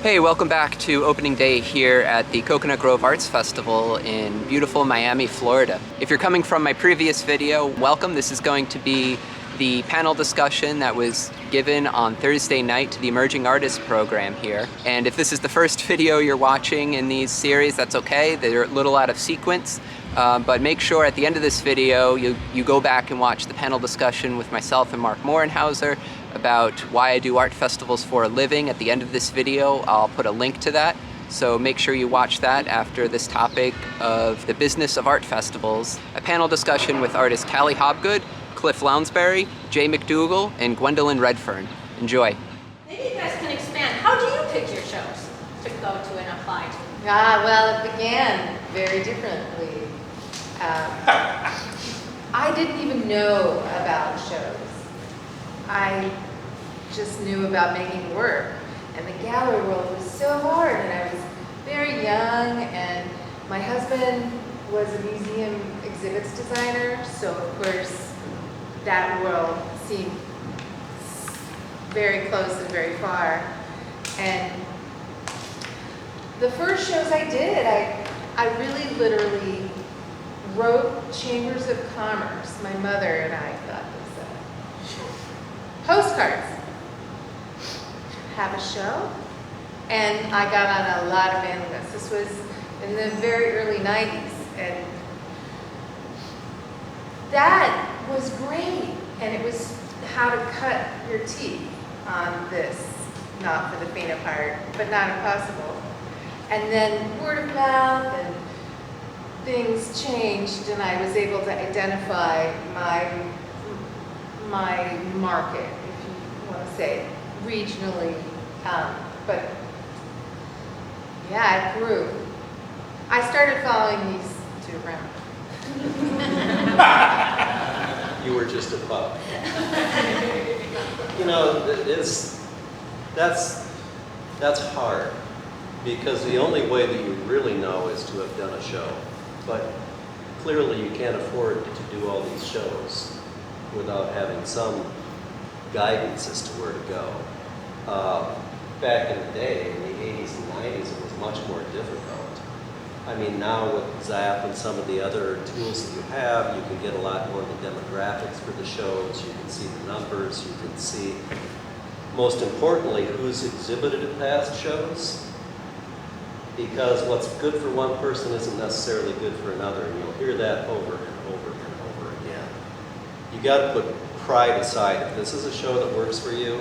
Hey, welcome back to opening day here at the Coconut Grove Arts Festival in beautiful Miami, Florida. If you're coming from my previous video, welcome. This is going to be the panel discussion that was given on Thursday night to the Emerging Artists program here. And if this is the first video you're watching in these series, that's okay. They're a little out of sequence. But make sure at the end of this video you go back and watch the panel discussion with myself and Mark Mohrenhauser about why I do art festivals for a living. At the end of this video, I'll put a link to that. So make sure you watch that after this topic of the business of art festivals. A panel discussion with artists Cali Hobgood, Cliff Lounsbury, Jay McDougall, and Gwendolyn Redfern. Enjoy. Maybe you guys can expand. How do you pick your shows to go to and apply to? Well, it began very differently. I didn't even know about shows. I just knew about making work. And the gallery world was so hard, and I was very young, and my husband was a museum exhibits designer, so of course that world seemed very close and very far. And the first shows I did, I really literally wrote Chambers of Commerce. My mother and I thought this postcards. Have a show, and I got on a lot of mailing lists. This was in the very early 90s, and that was great. And it was how to cut your teeth on this, not for the faint of heart, but not impossible. And then word of mouth and things changed, and I was able to identify my market, if you want to say, regionally. But yeah, it grew. I started following these two around. You were just a pup. You know, that's hard, because the only way that you really know is to have done a show. But clearly you can't afford to do all these shows without having some guidance as to where to go. Back in the day, in the 80s and 90s, it was much more difficult. I mean, now with Zap and some of the other tools that you have, you can get a lot more of the demographics for the shows, you can see the numbers, you can see, most importantly, who's exhibited at past shows. Because what's good for one person isn't necessarily good for another, and you'll hear that over and over and over again. You got to put pride aside. If this is a show that works for you,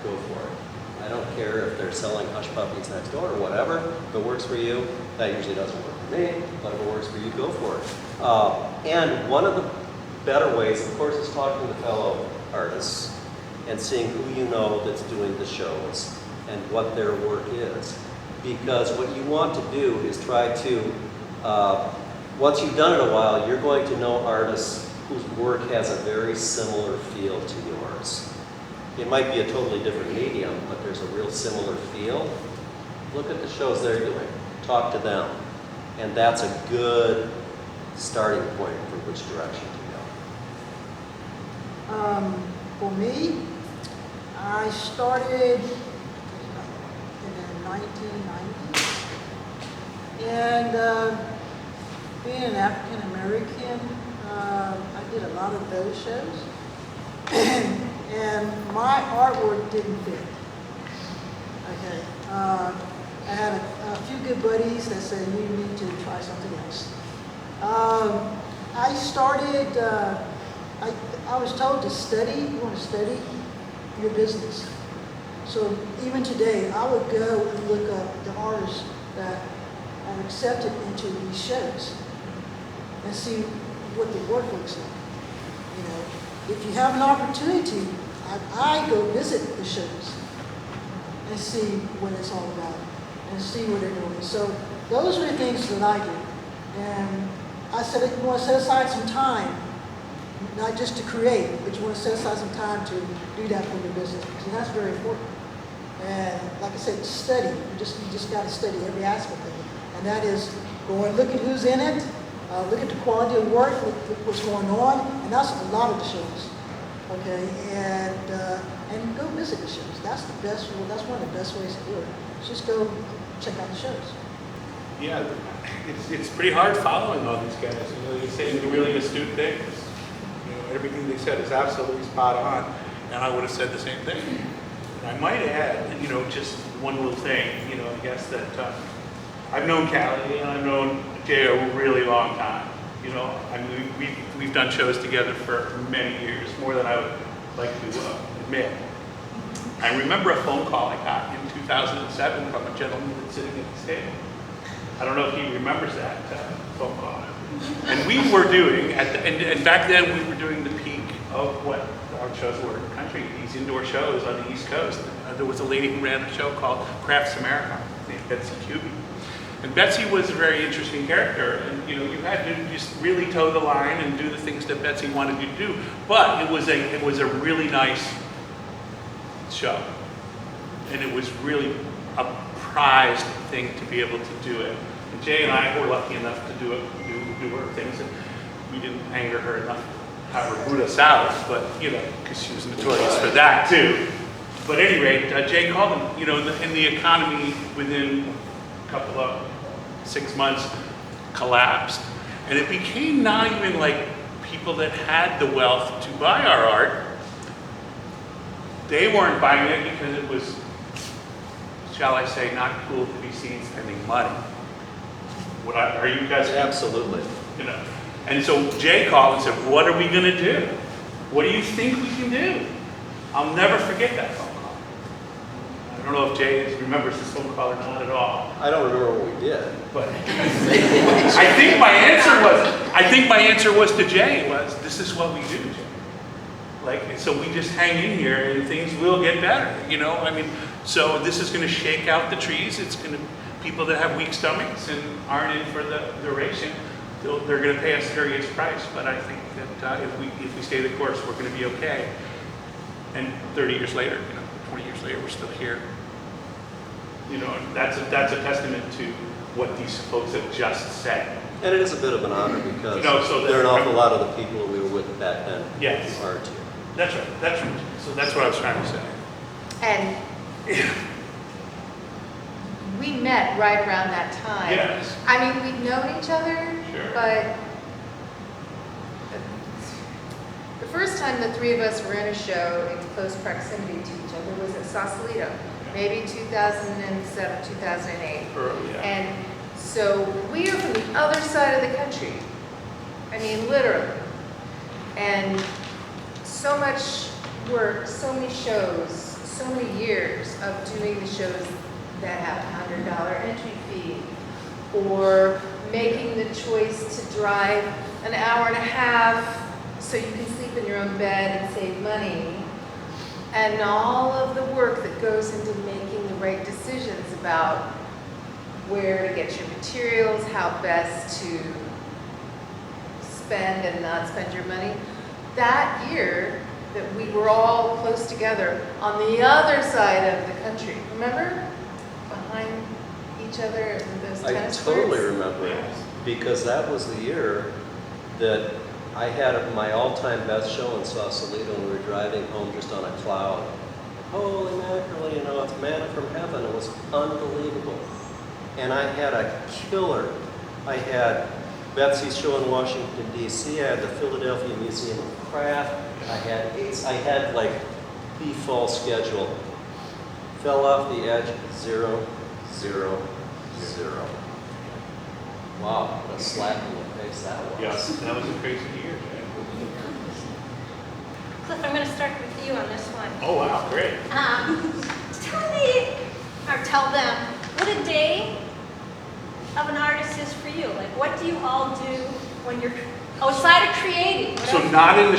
go for it. I don't care if they're selling hush puppies next door or whatever. If it works for you, that usually doesn't work for me, but if it works for you, go for it. And one of the better ways, of course, is talking to fellow artists and seeing who you know that's doing the shows and what their work is. Because what you want to do is try to, once you've done it a while, you're going to know artists whose work has a very similar feel to yours. It might be a totally different medium, but there's a real similar feel. Look at the shows they're doing. Talk to them. And that's a good starting point for which direction to go. For me, I started in the 1990s, and being an African American, I did a lot of those shows, and my artwork didn't fit. Okay, I had a few good buddies that said you need to try something else. I started. I was told to study. You want to study your business. So even today, I would go and look up the artists that are accepted into these shows and see what the work looks like. You know, if you have an opportunity, I go visit the shows and see what it's all about and see what they're doing. So those are the things that I do. And I said, you want to set aside some time, not just to create, but you want to set aside some time to do that for your business, because that's very important. And like I said, study. You just got to study every aspect of it. And that is go and look at who's in it, look at the quality of work, look what's going on, and that's a lot of the shows. Okay, and and go visit the shows. That's the best. That's one of the best ways to do it. Just go check out the shows. Yeah, it's pretty hard following all these guys. You know, they're saying really astute things. You know, everything they said is absolutely spot on, and I would have said the same thing. And I might add, you know, just one little thing. You know, I guess that I've known Cali and I've known Jay a really long time. You know, I mean, we've done shows together for many years, more than I would like to admit. I remember a phone call I got in 2007 from a gentleman that's sitting at the table. I don't know if he remembers that phone call. And we were doing, and back then we were doing the peak of what our shows were in the country, these indoor shows on the East Coast. There was a lady who ran a show called Crafts America, named Betsy Cubey. And Betsy was a very interesting character, and you know, you had to just really toe the line and do the things that Betsy wanted you to do. But it was a really nice show, and it was really a prized thing to be able to do it. And Jay and I were lucky enough to do her things, and we didn't anger her enough to have her boot us out, but you know, because she was notorious for that too. But at any rate, Jay called him, you know, and the economy within a couple of 6 months collapsed, and it became not even like people that had the wealth to buy our art. They weren't buying it because it was, shall I say, not cool to be seen spending money. Are you guys? Absolutely. You know, and so Jay called and said, "What are we going to do? What do you think we can do?" I'll never forget that phone call. I don't know if Jay remembers this phone call or not at all. I don't remember what we did. But I think my answer was to Jay was, "This is what we do, Jay. Like, so we just hang in here and things will get better, you know? I mean, so this is going to shake out the trees. It's going to, people that have weak stomachs and aren't in for the duration, they're going to pay a serious price. But I think that if we stay the course, we're going to be okay." And 30 years later, you know, 20 years later, we're still here. You know, and that's a testament to what these folks have just said. And it is a bit of an honor because You know, so there are an awful lot of the people we were with back then Yes. who aren't here. That's right. That's right. So that's what I was trying to say. And we met right around that time. Yes. I mean, we'd known each other, Sure. but the first time the three of us were in a show in close proximity to each other was at Sausalito, maybe 2007, 2008. Yeah. And so we are from the other side of the country. I mean, literally. And so much work, so many shows, so many years of doing the shows that have a $100 entry fee, or making the choice to drive an hour and a half so you can sleep in your own bed and save money, and all of the work that goes into making the right decisions about where to get your materials, how best to spend and not spend your money. That year that we were all close together on the other side of the country, remember? Behind each other in those tennis I totally courts? remember it Yes. because that was the year that I had my all-time best show in Sausalito, and we were driving home just on a cloud. Holy mackerel, you know, it's manna from heaven. It was unbelievable. And I had a killer. I had Betsy's show in Washington, D.C. I had the Philadelphia Museum of Craft. I had like the fall schedule. Fell off the edge, 0, 0, 0. Wow, what a slap in the face that was. Yes, that was a crazy year, Jay. Cliff, I'm going to start with you on this one. Oh, wow, great. Tell them what a day of an artist is for you. Like, what do you all do when you're outside of creating? What So else? not in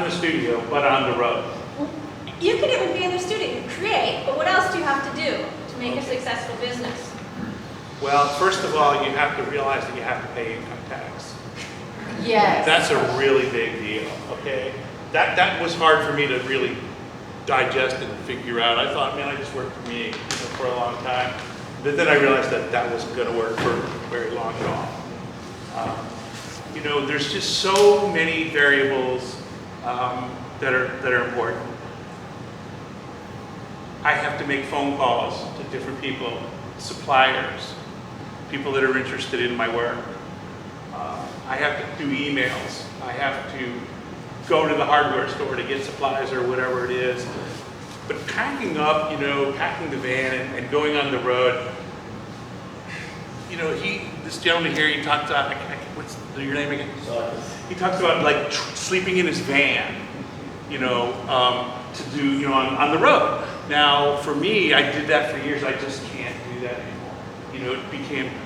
the studio, but on the road. You could even be in the studio, you create, but what else do you have to do to make a successful business? Well, first of all, you have to realize that you have to pay income tax. Yes. That's a really big deal, okay? That was hard for me to really digest and figure out. I thought, man, I just worked for me, you know, for a long time. But then I realized that that wasn't going to work for very long at all. You know, there's just so many variables that are important. I have to make phone calls to different people, suppliers, people that are interested in my work. I have to do emails. I have to go to the hardware store to get supplies or whatever it is. But packing up, packing the van and going on the road, this gentleman here, he talked about, what's your name again? He talks about like sleeping in his van, to do, on the road. Now, for me, I did that for years. I just can't do that anymore.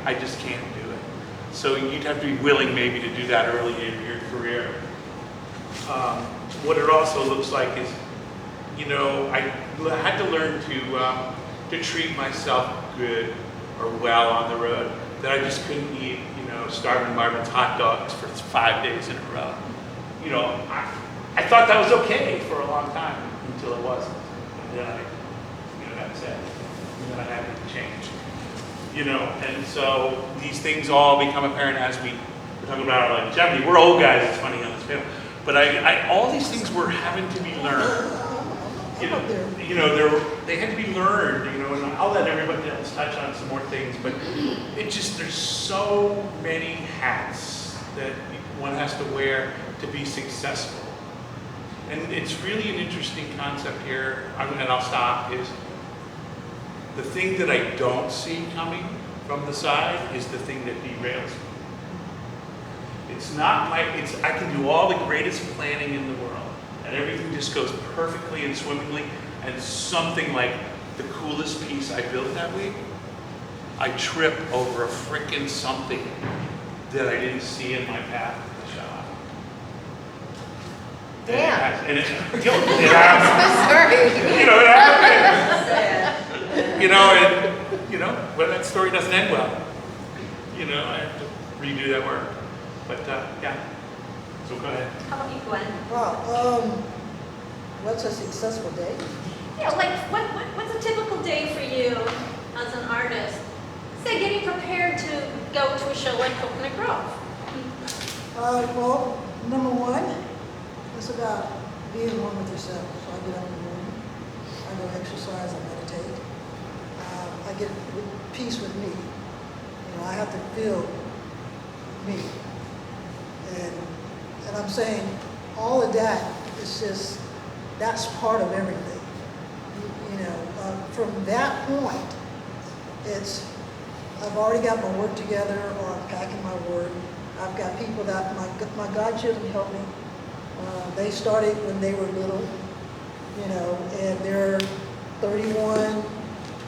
I just can't do it. So you'd have to be willing maybe to do that early in your career. What it also looks like is, I had to learn to treat myself good or well on the road. That I just couldn't eat, Starving Marvin's hot dogs for 5 days in a row. I thought that was okay for a long time until it wasn't. And then I got sad. And then I had to change. And so these things all become apparent as we're talking about our longevity. We're old guys, it's funny on this film. But all these things were having to be learned. They had to be learned, and I'll let everybody else touch on some more things, but there's so many hats that one has to wear to be successful. And it's really an interesting concept here, and I'll stop, is the thing that I don't see coming from the side is the thing that derails me. I can do all the greatest planning in the world, and everything just goes perfectly and swimmingly, and something like the coolest piece I built that week, I trip over a frickin' something that I didn't see in my path to the shop. Damn. And it happens. It happens. But that story doesn't end well. I have to redo that work. But yeah. So go ahead. How about you, Gwen? Wow, what's a successful day? Yeah, like what's a typical day for you as an artist? Say getting prepared to go to a show like Coconut Grove. Well, number one, it's about being one with yourself. So I get up in the morning, I go exercise, I meditate. I get peace with me. I have to feel me. And I'm saying all of that is just, that's part of everything. From that point, I've already got my work together, or I'm packing my work. I've got people that, my godchildren help me. They started when they were little, and they're 31,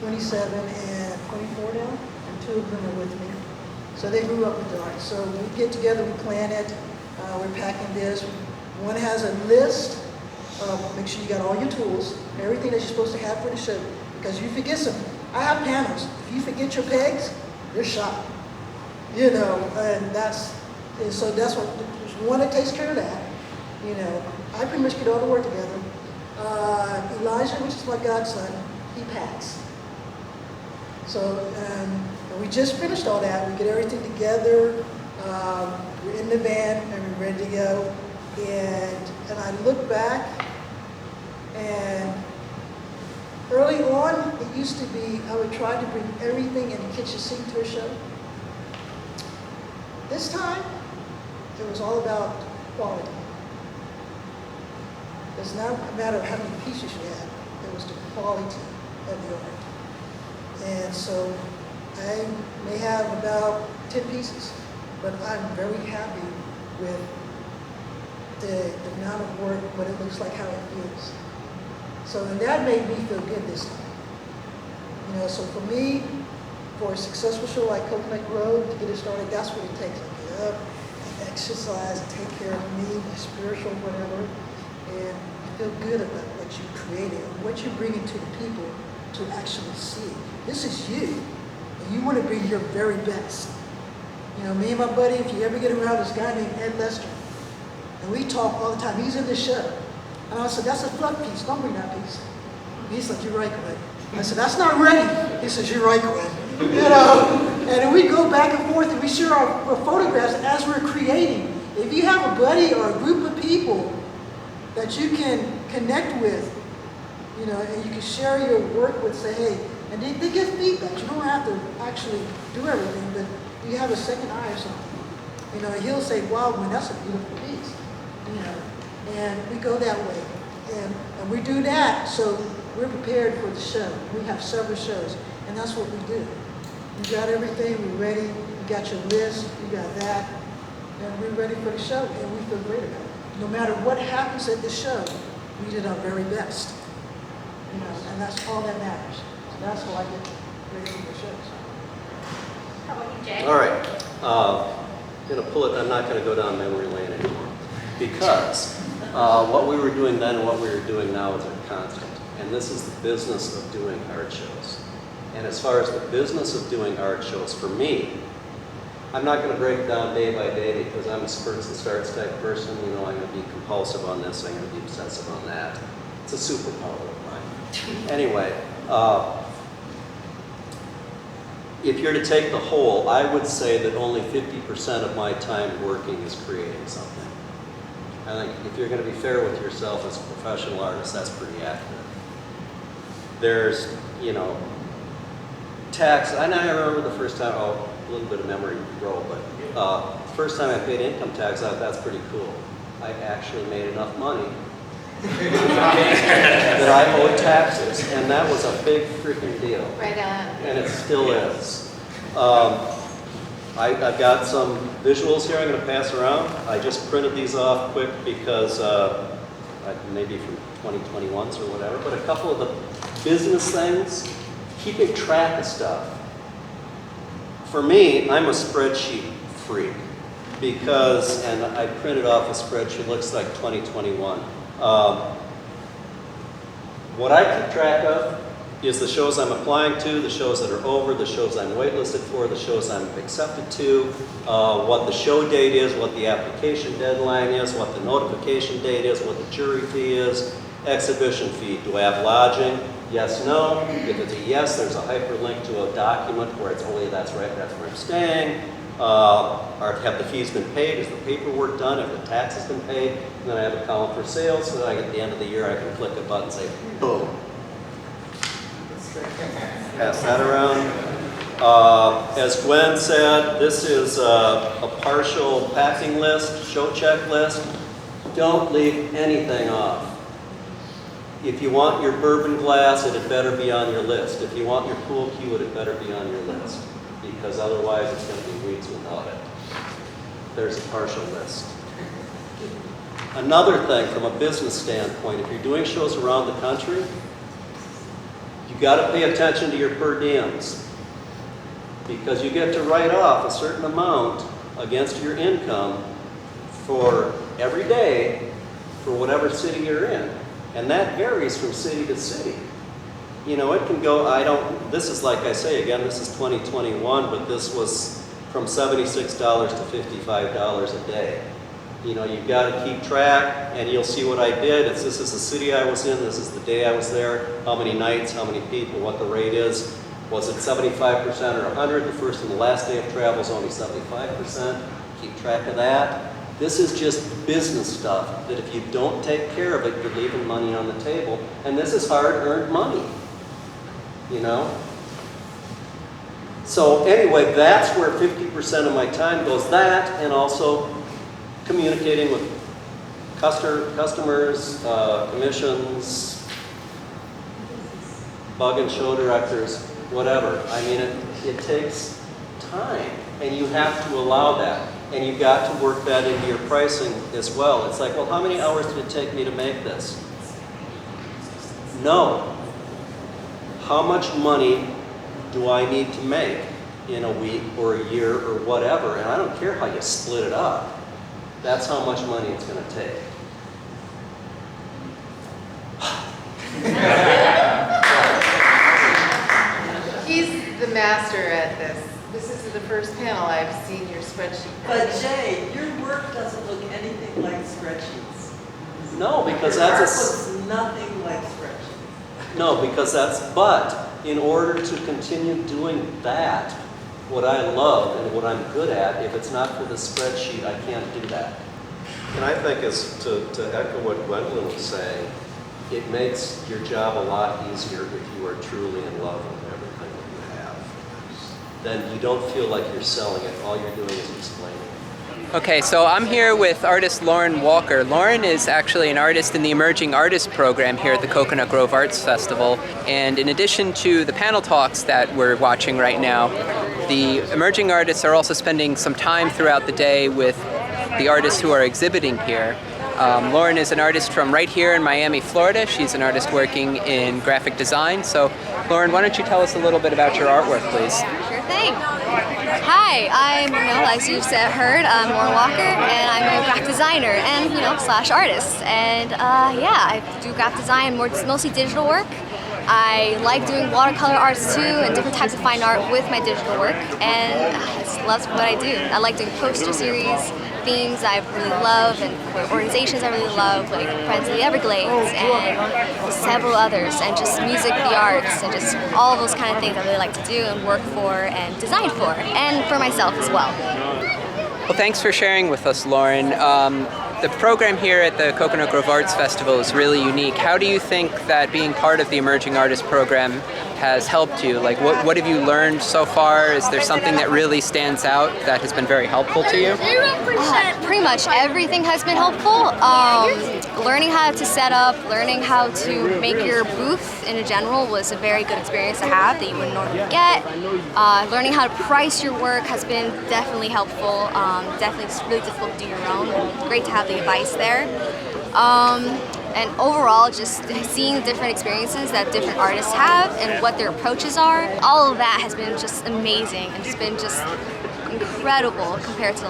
27, and 24 now, and 2 of them are with me. So they grew up with the art. So we get together, we plan it, we're packing this. One has a list of, make sure you got all your tools, everything that you're supposed to have for the show. Because you forget something. I have panels. If you forget your pegs, you're shot. And so that's what, there's one that takes care of that. I pretty much get all the work together. Elijah, which is my godson, he packs. So we just finished all that. We get everything together. We're in the van and we're ready to go. And I look back, and early on, it used to be I would try to bring everything in the kitchen sink to a show. This time, it was all about quality. It's not a matter of how many pieces you have. It was the quality of the art. And so I may have about 10 pieces, but I'm very happy with the amount of work, what it looks like, how it feels. So and that made me feel good this time. So for me, for a successful show like Coconut Grove, to get it started, that's what it takes. I get up, I exercise, I take care of me, my spiritual whatever, and you feel good about what you created and what you're bringing to the people to actually see. This is you, and you want to bring your very best. Me and my buddy, if you ever get around this guy named Ed Lester, and we talk all the time, he's in the show. And I said, that's a fluff piece, don't bring that piece. He's like, you're right, Glenn. I said, that's not ready. He says, you're right, Glenn. And then we go back and forth and we share our photographs as we're creating. If you have a buddy or a group of people that you can connect with, You know, and you can share your work with, say, hey, and they give feedback. You don't have to actually do everything, but you have a second eye or something. You know, he'll say, wow, man, that's a beautiful piece. You know, and we go that way. And we do that so we're prepared for the show. We have several shows, and that's what we do. You got everything, we're ready, you got your list, you got that, and we're ready for the show, and we feel great about it. No matter what happens at the show, we did our very best. You know, and that's all that matters. So that's how I get ready for the shows. How about you, Jay? All right. I'm not going to go down memory lane anymore, because what we were doing then and what we are doing now is a constant. And this is the business of doing art shows. And as far as the business of doing art shows, for me, I'm not going to break it down day by day because I'm a spurts and starts type person. You know, I'm going to be compulsive on this, I'm going to be obsessive on that. It's a superpower of mine. Anyway, if you're to take the whole, I would say that only 50% of my time working is creating something. I think if you're going to be fair with yourself as a professional artist, that's pretty accurate. There's, you know, tax, and I remember the first time, a little bit of memory roll, but first time I paid income tax, I thought that's pretty cool. I actually made enough money that I owed taxes, and that was a big freaking deal. Right on. And it still is. I've got some visuals here I'm going to pass around. I just printed these off quick because maybe from 2021s or whatever, but a couple of the business things, keeping track of stuff. For me, I'm a spreadsheet freak because, and I printed off a spreadsheet, looks like 2021. What I keep track of is the shows I'm applying to, the shows that are over, the shows I'm waitlisted for, the shows I'm accepted to, what the show date is, what the application deadline is, what the notification date is, what the jury fee is, exhibition fee. Do I have lodging? Yes, no. If it's a yes, there's a hyperlink to a document where it's only that's right, that's where I'm staying. Have the fees been paid? Is the paperwork done? Have the taxes been paid? And then I have a column for sales so that at the end of the year I can click a button and say, boom. Pass that around. As Gwen said, this is a partial packing list, show checklist. Don't leave anything off. If you want your bourbon glass, it had better be on your list. If you want your pool cue, it had better be on your list. Because otherwise it's going to be weeds without it. There's a partial list. Another thing from a business standpoint, if you're doing shows around the country, you got to pay attention to your per diems. Because you get to write off a certain amount against your income for every day for whatever city you're in. And that varies from city to city. You know, it can go, this is like I say, again, this is 2021, but this was from $76 to $55 a day. You know, you've got to keep track, and you'll see what I did. This is the city I was in, this is the day I was there, how many nights, how many people, what the rate is. Was it 75% or 100? The first and the last day of travel is only 75%. Keep track of that. This is just business stuff that if you don't take care of it, you're leaving money on the table. And this is hard-earned money, you know? So anyway, that's where 50% of my time goes. That and also communicating with customers, commissions, bug and show directors, whatever. I mean, it takes time, and you have to allow that. And you've got to work that into your pricing as well. It's like, well, how many hours did it take me to make this? No. How much money do I need to make in a week or a year or whatever? And I don't care how you split it up. That's how much money it's going to take. He's the master at this. This is the first panel I've seen your spreadsheet. But Jay, your work doesn't look anything like spreadsheets. No, because Your art that's looks nothing like spreadsheets. No, because but in order to continue doing that, what I love and what I'm good at, if it's not for the spreadsheet, I can't do that. And I think to echo what Gwendolyn was saying, it makes your job a lot easier if you are truly in love with everything that you have. Then you don't feel like you're selling it. All you're doing is explaining it. Okay, so I'm here with artist Lauren Walker. Lauren is actually an artist in the Emerging Artist program here at the Coconut Grove Arts Festival. And in addition to the panel talks that we're watching right now, the emerging artists are also spending some time throughout the day with the artists who are exhibiting here. Lauren is an artist from right here in Miami, Florida. She's an artist working in graphic design. So, Lauren, why don't you tell us a little bit about your artwork, please? Sure thing. Hi, I'm, as you've heard, I'm Lauren Walker, and I'm a graphic designer and, slash artist. And yeah, I do graphic design, mostly digital work. I like doing watercolor arts too, and different types of fine art with my digital work, and I just love what I do. I like doing poster series, themes I really love, and organizations I really love, like Friends of the Everglades and several others, and just music, the arts, and just all those kind of things I really like to do and work for and design for, and for myself as well. Well, thanks for sharing with us, Lauren. The program here at the Coconut Grove Arts Festival is really unique. How do you think that being part of the Emerging Artist program has helped you? Like, what have you learned so far? Is there something that really stands out that has been very helpful to you? Pretty much everything has been helpful. Learning how to set up, learning how to make your booth in general was a very good experience to have that you wouldn't normally get. Learning how to price your work has been definitely helpful. Definitely it's really difficult to do your own. Great to have the advice there. And overall, just seeing the different experiences that different artists have and what their approaches are, all of that has been just amazing and it's been just incredible compared to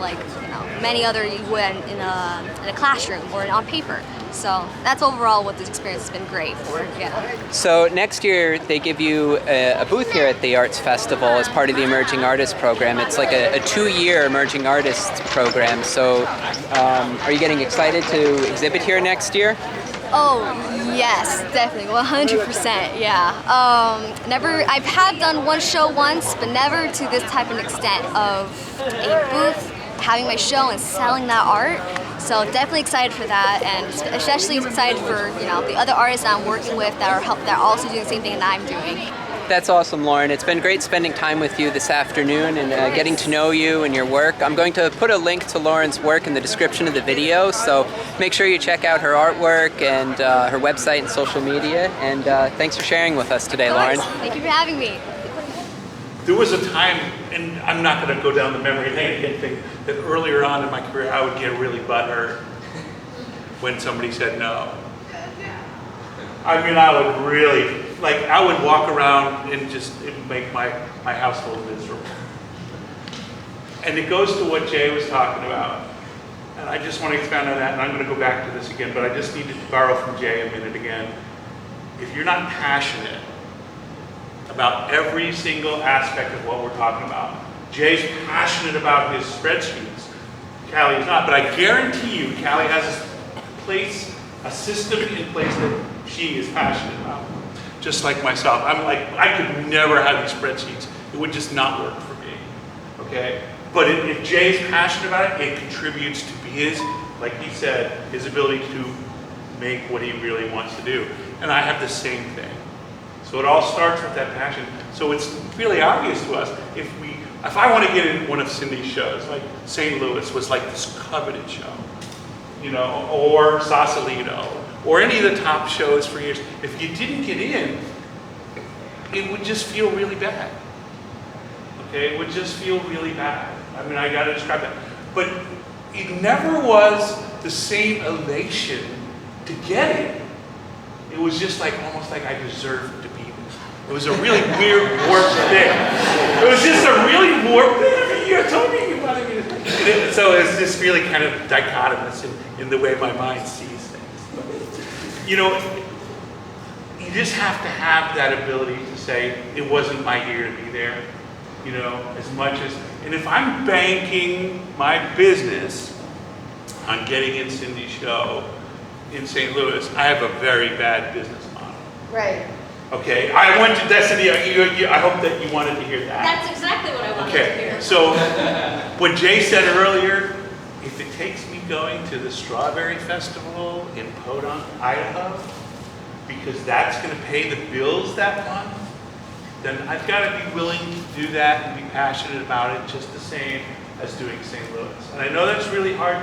many other you would in a classroom or on paper. So that's overall what this experience has been great for. Yeah. So next year they give you a booth here at the Arts Festival as part of the Emerging Artist program. It's like a 2-year Emerging Artists program. So are you getting excited to exhibit here next year? Oh yes, definitely, 100%. Yeah. I've had done one show once, but never to this type of extent of a booth, having my show and selling that art. So definitely excited for that, and especially excited for the other artists I'm working with that are also doing the same thing that I'm doing. That's awesome, Lauren. It's been great spending time with you this afternoon and getting to know you and your work. I'm going to put a link to Lauren's work in the description of the video, so make sure you check out her artwork and her website and social media. And thanks for sharing with us today, Lauren. Thank you for having me. There was a time, and I'm not going to go down the memory lane thing, that earlier on in my career I would get really butthurt when somebody said no. I mean, I would really, I would walk around and it would make my household miserable. And it goes to what Jay was talking about. And I just want to expand on that, and I'm going to go back to this again, but I just need to borrow from Jay a minute again. If you're not passionate about every single aspect of what we're talking about, Jay's passionate about his spreadsheets, Cali is not, but I guarantee you Cali has a system in place that she is passionate about. Just like myself, I could never have these spreadsheets. It would just not work for me, okay? But if Jay's passionate about it, it contributes to his, like he said, his ability to make what he really wants to do. And I have the same thing. So it all starts with that passion. So it's really obvious to us, if I want to get in one of Cindy's shows, like St. Louis was like this coveted show, or Sausalito, or any of the top shows for years. If you didn't get in, it would just feel really bad. Okay, it would just feel really bad. I mean, I gotta describe that. But it never was the same elation to get it. It was just almost like I deserved to be there. It was a really weird, warped thing. It was just a really warped thing. I mean, you're talking about it. So it's just really kind of dichotomous in the way my mind sees things. You just have to have that ability to say, it wasn't my year to be there, as much as, and if I'm banking my business on getting in Cindy's show in St. Louis, I have a very bad business model. Right. Okay, I want to, Destiny, I hope that you wanted to hear that. That's exactly what I wanted to hear. Okay, so what Jay said earlier, if it takes me going to the Strawberry Festival in Podunk, Idaho, because that's going to pay the bills that month, then I've got to be willing to do that and be passionate about it just the same as doing St. Louis. And I know that's really hard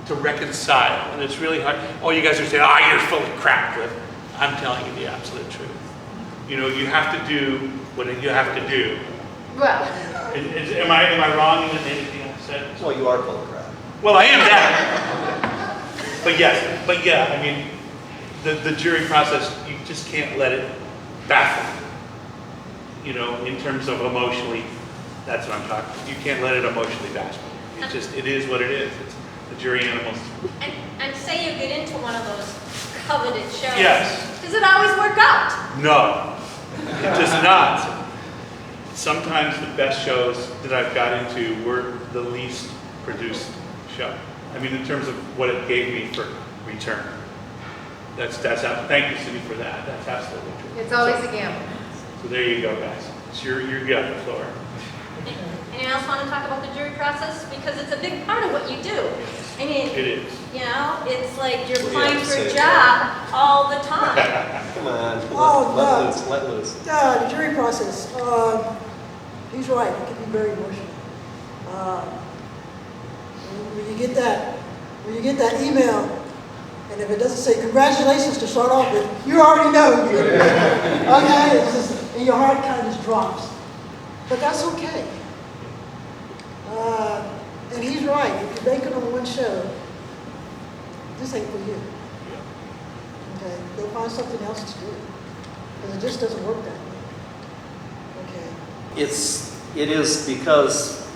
to reconcile, and it's really hard. Oh, you guys are saying, oh, you're full of crap, Cliff. I'm telling you the absolute truth. You know, you have to do what you have to do. Well, Am I wrong in anything I said? Well, you are full of crap. Well, I am that. But yeah, I mean, the jury process, you just can't let it baffle you. You know, in terms of emotionally, that's what I'm talking about. You can't let it emotionally baffle you. It is what it is. It's the jury animals. And say you get into one of those coveted shows. Yes. Does it always work out? No, it does not. Sometimes the best shows that I've got into were the least produced show. I mean, in terms of what it gave me for return. That's thank you, Cindy, for that. That's absolutely true. it's always a gamble. So there you go, guys. It's your gut, Flora. Anyone else want to talk about the jury process? Because it's a big part of what you do. I mean, It is. you know, it's like you're What do you applying have to for a say? job all the time. Come on, Oh, let no. loose, let loose. The jury process, he's right, it can be very emotional. When you get that email, and if it doesn't say congratulations to start off with, you already know. Okay, it's just, and your heart kind of just drops. But that's okay. And he's right, if you're banking on one show, this ain't for you. Okay, go find something else to do, because it just doesn't work that way. Okay. It is because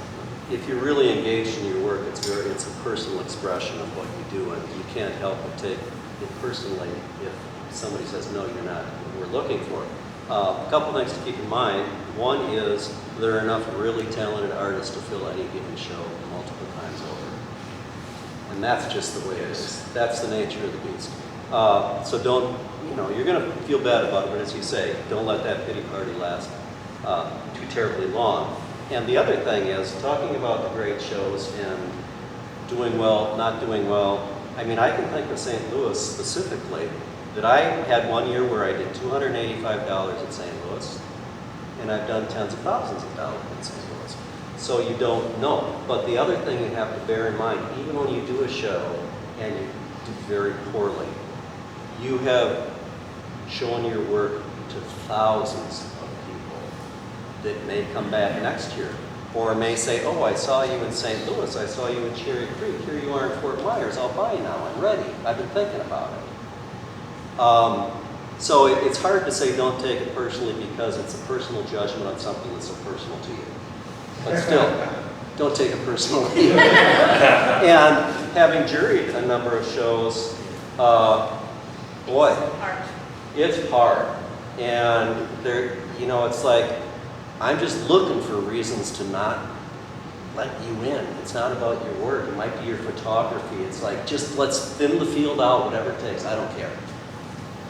if you're really engaged in your work, it's a personal expression of what you do, and you can't help but take it personally if somebody says, no, you're not what we're looking for. A couple things to keep in mind. One is there are enough really talented artists to fill any given show multiple times over. And that's just the way it is. That's the nature of the beast. So don't, you're going to feel bad about it, but as you say, don't let that pity party last too terribly long. And the other thing is, talking about the great shows and doing well, not doing well, I mean, I can think of St. Louis specifically, that I had one year where I did $285 at St. Louis, and I've done tens of thousands of dollars in St. Louis. So you don't know. But the other thing you have to bear in mind, even when you do a show and you do very poorly, you have shown your work to thousands of people that may come back next year, or may say, oh, I saw you in St. Louis, I saw you in Cherry Creek, here you are in Fort Myers, I'll buy you now, I'm ready, I've been thinking about it. So it's hard to say don't take it personally because it's a personal judgment on something that's so personal to you. But still, don't take it personally. And having juried a number of shows, boy, it's hard. And there, it's like, I'm just looking for reasons to not let you in. It's not about your work. It might be your photography. It's like, just let's thin the field out, whatever it takes. I don't care.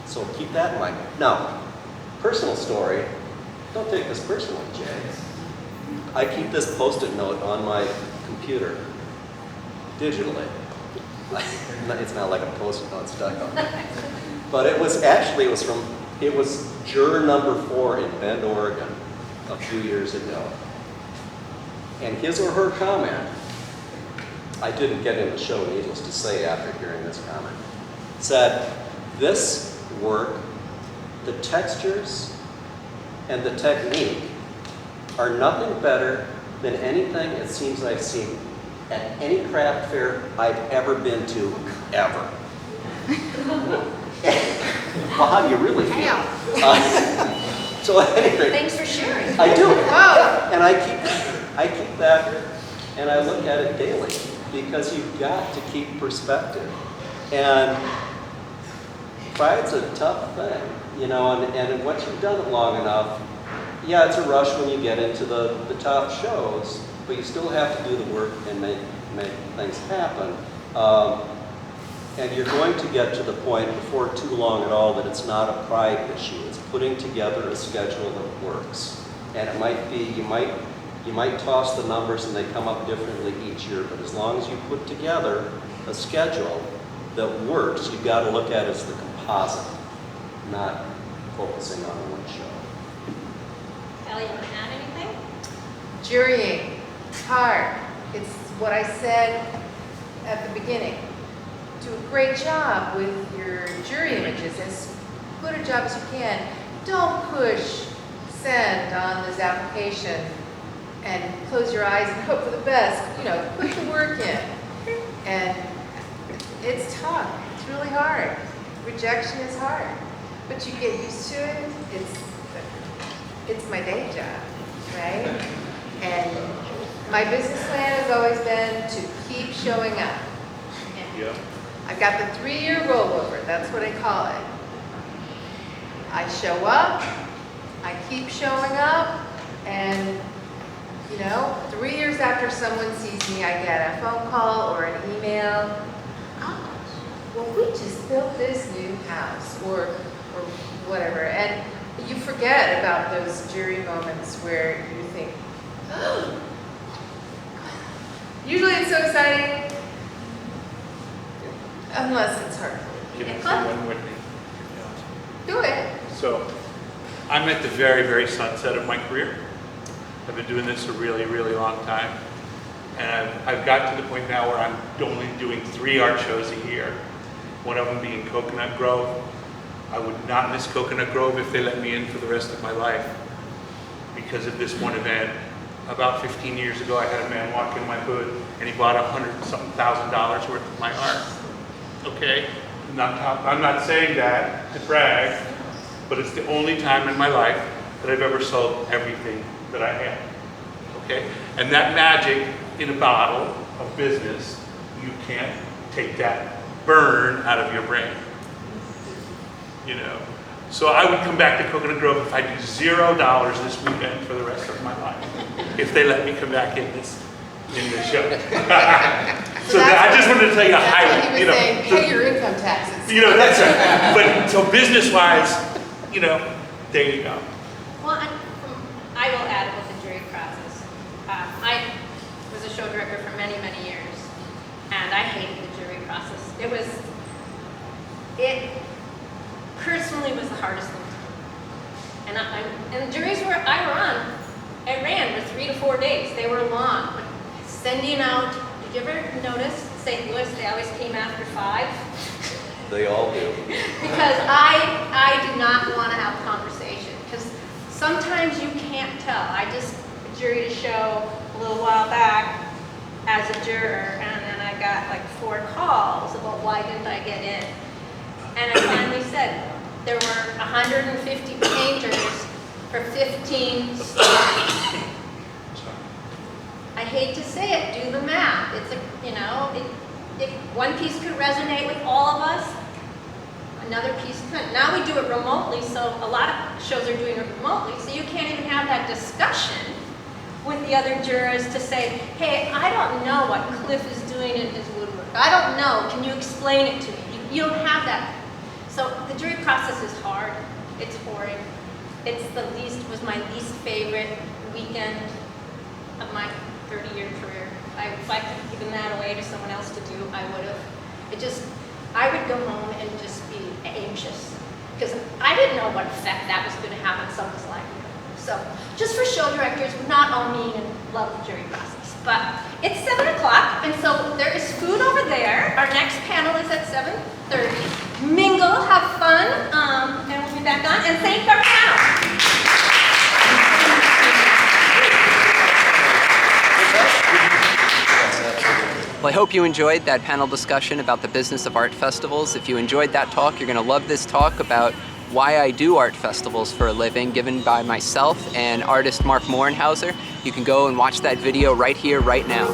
So keep that in mind. Now, personal story. Don't take this personally, Jay. I keep this Post-it note on my computer, digitally. It's not like a Post-it note stuck on it. But it was juror number 4 in Bend, Oregon, a few years ago. And his or her comment, I didn't get in the show, needless to say, after hearing this comment, said, this work, the textures and the technique are nothing better than anything it seems I've seen at any craft fair I've ever been to, ever. Well, how do you really feel? So anyway, Thanks for sharing. I do. Whoa. And I keep that, and I look at it daily, because you've got to keep perspective. And pride's a tough thing, and once you've done it long enough, yeah, it's a rush when you get into the top shows, but you still have to do the work and make things happen. And you're going to get to the point before too long at all that it's not a pride issue. It's putting together a schedule that works. And it might be, you might toss the numbers and they come up differently each year, but as long as you put together a schedule that works, you've got to look at it as the composite. not focusing on one show. Kelly, you want to add anything? Jurying, it's hard. It's what I said at the beginning. Do a great job with your jury images, as good a job as you can. Don't push send on this application and close your eyes and hope for the best. You know, put the work in. And it's tough. It's really hard. Rejection is hard. But you get used to it. It's my day job, right? And my business plan has always been to keep showing up. Yeah. I've got the 3-year rollover. That's what I call it. I show up, I keep showing up, and 3 years after someone sees me, I get a phone call or an email. Oh, well, we just built this new house, or whatever. And you forget about those jury moments where you think, oh, usually it's so exciting, unless it's hurtful. Give me one more thing. Do it. So, I'm at the very, very sunset of my career. I've been doing this a really, really long time. And I've got to the point now where I'm only doing 3 art shows a year. One of them being Coconut Grove. I would not miss Coconut Grove if they let me in for the rest of my life because of this one event. About 15 years ago, I had a man walk in my hood and he bought $100,000 worth of my art. Okay? I'm not saying that to brag, but it's the only time in my life that I've ever sold everything that I had. Okay? And that magic in a bottle of business, you can't take that burn out of your brain. So I would come back to Coconut Grove if I do $0 this weekend for the rest of my life, if they let me come back in this show. So I just wanted to tell you a highlight. That's what he was saying, pay your income taxes. That's right. But so business-wise, there you go. Well, I will add about the jury process. I was a show director for many, many years, and I hated the jury process. It personally was the hardest thing to do. And the juries I ran were 3 to 4 days. They were long. But sending out, did you ever notice St. Louis, they always came after 5? They all do. Because I do not want to have a conversation. Because sometimes you can't tell. I just juried a show a little while back as a juror, and then I got like 4 calls about why didn't I get in. And I finally said, there were 150 painters for 15 stars. I hate to say it, do the math. It's if one piece could resonate with all of us, another piece couldn't. Now we do it remotely, so a lot of shows are doing it remotely, so you can't even have that discussion with the other jurors to say, hey, I don't know what Cliff is doing in his woodwork. I don't know, can you explain it to me? You don't have that. So the jury process is hard, it's boring. Was my least favorite weekend of my 30-year career. If I could have given that away to someone else to do, I would have. I would go home and just be anxious because I didn't know what effect that was going to have on someone's livelihood. So just for show directors, we're not all mean and love the jury process. But it's 7 o'clock, and so there is food over there. Our next panel is at 7:30. Mingle, have fun, and we'll be back on. And thank our panel. Well, I hope you enjoyed that panel discussion about the business of art festivals. If you enjoyed that talk, you're going to love this talk about why I do art festivals for a living, given by myself and artist Mark Mohrenhauser. You can go and watch that video right here, right now.